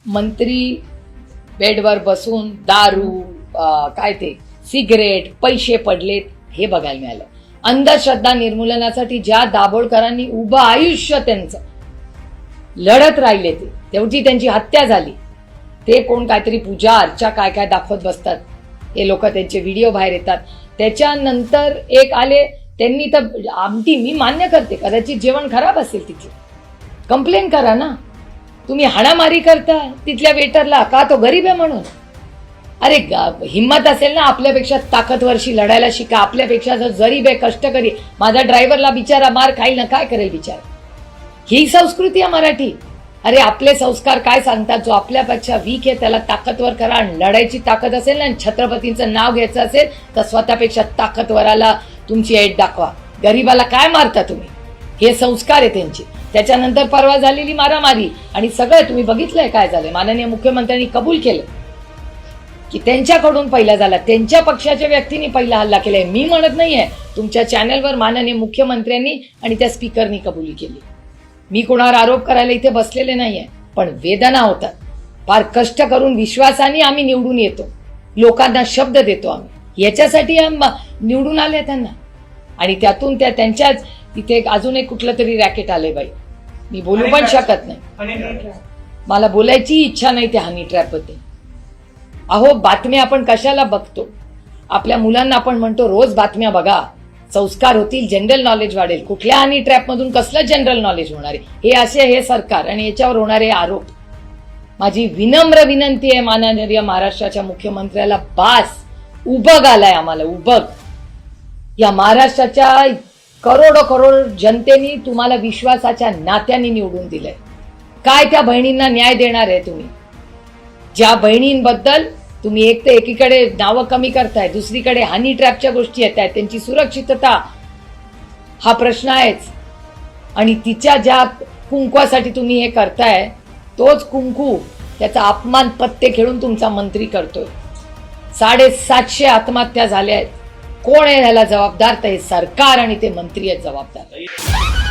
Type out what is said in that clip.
मंत्री बेडवर बसून दारू काय ते सिगरेट पैसे पडलेत हे बघायला मिळालं. अंधश्रद्धा निर्मूलनासाठी ज्या दाभोळकरांनी उभं आयुष्य त्यांचं लढत राहिले तेवढी त्यांची हत्या झाली. ते कोण काहीतरी पूजा अर्चा काय काय दाखवत बसतात, हे लोक त्यांचे व्हिडिओ बाहेर येतात. त्याच्यानंतर एक आले त्यांनी तर आमटी मी मान्य करते कदाचित जेवण खराब असेल तिथे, कंप्लेन करा ना. तुम्ही हाणामारी करता तिथल्या वेटरला का तो गरीब आहे म्हणून. अरे हिम्मत असेल ना आपल्यापेक्षा ताकदवरशी लढायला शिका. आपल्यापेक्षा जर गरीब आहे कष्टकरी, माझा ड्रायव्हरला बिचारा मार खाईल ना, काय करेल बिचारा. ही संस्कृती आहे मराठी. अरे आपले संस्कार काय सांगतात, जो आपल्यापेक्षा वीक आहे त्याला ताकदवर करा. आणि लढायची ताकद असेल ना, छत्रपतींचं नाव घ्यायचं असेल तर स्वतःपेक्षा ताकदवराला तुमची ऐट दाखवा. गरीबाला काय मारता तुम्ही, हे संस्कार आहे त्यांचे. त्याच्यानंतर परवा झालेली मारामारी आणि सगळं तुम्ही बघितलंय काय झालंय. माननीय मुख्यमंत्र्यांनी कबूल केलं की त्यांच्याकडून पहिला झाला, त्यांच्या पक्षाच्या व्यक्तींनी पहिला हल्ला केलाय. मी म्हणत नाहीये, तुमच्या चॅनलवर माननीय मुख्यमंत्र्यांनी आणि त्या स्पीकरनी कबुली केली. मी कोणावर आरोप करायला इथे बसलेले नाहीये, पण वेदना होतात. फार कष्ट करून विश्वासाने आम्ही निवडून येतो, लोकांना शब्द देतो आम्ही, याच्यासाठी निवडून आले त्यांना. आणि त्यातून त्यांच्याच तिथे अजून एक कुठलं तरी रॅकेट आलंय बाई, मी बोलू पण शकत नाही. मला बोलायची इच्छा नाही त्या हनी ट्रॅप बद्दल. अहो बातम्या आपण कशाला बघतो, आपल्या मुलांना आपण म्हणतो रोज बातम्या बघा, संस्कार होतील, जनरल नॉलेज वाढेल. कुठल्या हनी ट्रॅप मधून कसलं जनरल नॉलेज होणार आहे. हे असे हे सरकार आणि याच्यावर होणारे आरोप. माझी विनम्र विनंती आहे माननीय महाराष्ट्राच्या मुख्यमंत्र्याला, बास, उबग आलाय आम्हाला, उबग. या महाराष्ट्राच्या करोड जनतेने तुम्हाला विश्वासाच्या नात्याने निवडून दिलंय. काय त्या बहिणींना न्याय देणार आहे तुम्ही. ज्या बहिणींबद्दल तुम्ही एक तर एकीकडे नावं कमी करताय, दुसरीकडे हनी ट्रॅपच्या गोष्टी येत आहेत, त्यांची सुरक्षितता हा प्रश्न आहेच. आणि तिच्या ज्या कुंकवासाठी तुम्ही हे करताय, तोच कुंकू त्याचा अपमान पत्ते खेळून तुमचा मंत्री करतोय. 750 आत्महत्या झाल्या आहेत. कोण आहे ह्याला जबाबदार. तर हे सरकार आणि ते मंत्री आहेत जबाबदार.